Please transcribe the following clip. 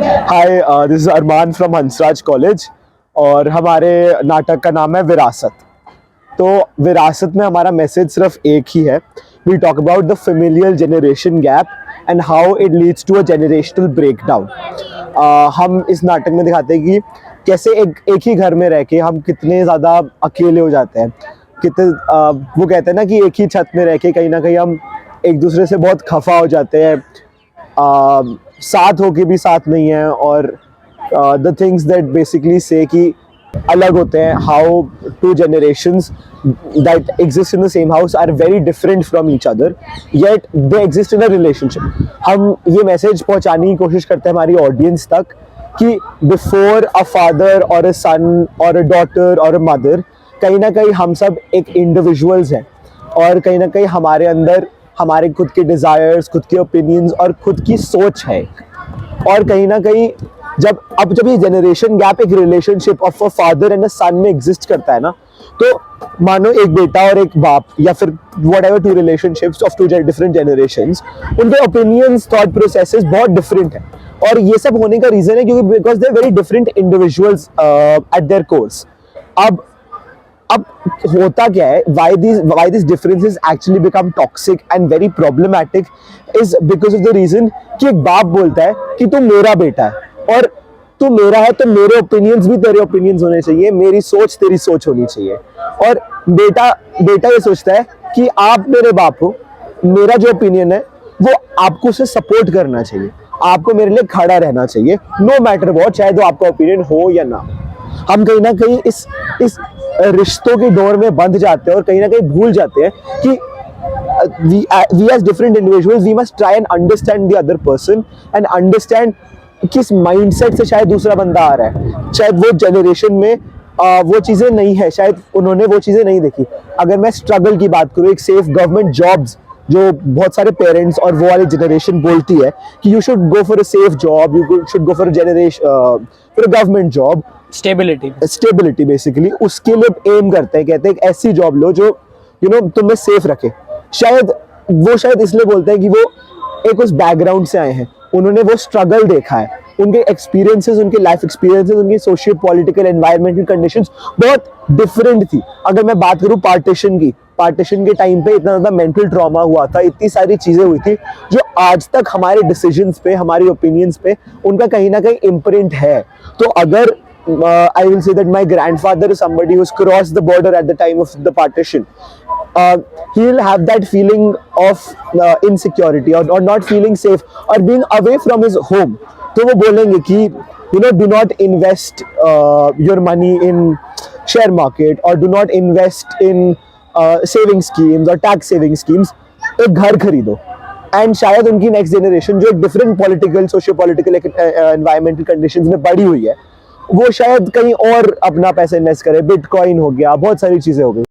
Hi, this is Arman from Hansraj college और हमारे नाटक का नाम है विरासत। तो विरासत में हमारा मैसेज सिर्फ एक ही है। We talk about the familial generation gap and how it leads to a generational breakdown. हम इस नाटक में दिखाते हैं कि कैसे एक ही घर में रह के हम कितने ज़्यादा अकेले हो जाते हैं। कितने वो कहते हैं ना कि एक ही छत में रह के कहीं ना कहीं हम एक दूसरे से बहुत खफा हो जाते हैं, साथ होके भी साथ नहीं है। और द थिंग्स दैट बेसिकली से कि अलग होते हैं, how two generations that exist in the same house are very different from each other yet they exist in a relationship. हम ये मैसेज पहुंचाने की कोशिश करते हैं हमारी ऑडियंस तक कि बिफोर अ फादर और अ सन और अ डॉटर और अ मदर, कहीं ना कहीं हम सब एक इंडिविजुअल्स हैं और कहीं ना कहीं हमारे अंदर हमारे खुद के डिज़ायर्स, खुद के ओपिनियंस और खुद की सोच है। और कहीं ना कहीं जब ये जनरेशन गैप एक relationship of a father and a son में एग्जिस्ट करता है ना, तो मानो एक बेटा और एक बाप या फिर whatever two relationships of two different generations, उनके ओपिनियंस, थॉट प्रोसेसेस बहुत डिफरेंट है। और ये सब होने का रीजन है क्योंकि because they very different individuals at their cores. अब होता क्या है, why these differences actually become toxic and very problematic is because of the reason कि एक बाप बोलता है कि तू मेरा बेटा है और तू मेरा है तो मेरे ओपिनियंस भी तेरे ओपिनियंस होने चाहिए, मेरी सोच तेरी सोच होनी चाहिए। और बेटा ये सोचता है कि आप मेरे बाप हो, मेरा जो ओपिनियन है वो आपको उसे सपोर्ट करना चाहिए, आपको मेरे लिए खड़ा रहना चाहिए, नो मैटर व्हाट, चाहे तो आपका ओपिनियन हो या ना। हम कहीं ना कहीं इस रिश्तों की डोर में बंध जाते हैं और कहीं ना कहीं भूल जाते हैं कि we as different individuals we must try and understand the other person and understand किस माइंडसेट से शायद दूसरा बंदा आ रहा है। शायद वो जनरेशन में वो चीज़ें नहीं है, शायद उन्होंने वो चीज़ें नहीं देखी। अगर मैं स्ट्रगल की बात करूँ, एक सेफ गवर्नमेंट जॉब्स जो बहुत सारे पेरेंट्स और वो वाली जनरेशन बोलती है कि you should go for a safe job, you should go for for a government job, stability basically उसके लिए एम करते हैं, कहते हैं एक ऐसी जॉब लो जो तुम्हें सेफ रखे। शायद इसलिए बोलते हैं कि वो एक उस बैकग्राउंड से आए हैं, उन्होंने वो स्ट्रगल देखा है, उनके एक्सपीरियंसेस, उनके लाइफ एक्सपीरियंसेस, उनकी सोशियो पॉलिटिकल एनवायरमेंटल कंडीशंस बहुत डिफरेंट थी। अगर मैं बात करूं पार्टीशन के टाइम पे इतना ज़्यादा मेंटल ट्रॉमा हुआ था, इतनी सारी चीज़ें हुई थी जो आज तक हमारे डिसीजंस पे, हमारी ओपिनियंस पे उनका कहीं ना कहीं इम्प्रिंट है। तो अगर I will say that my grandfather is somebody who's crossed the border at the time of the partition. He'll have that feeling of insecurity or not feeling safe or being away from his home. तो वो बोलेंगे कि do not invest your money in share market or do not invest in saving schemes or tax saving schemes. एक घर खरीदो। And शायद उनकी next generation जो एक different political, socio political environmental conditions में बड़ी हुई है, वो शायद कहीं और अपना पैसा इन्वेस्ट करे। बिटकॉइन हो गया, बहुत सारी चीजें हो गई।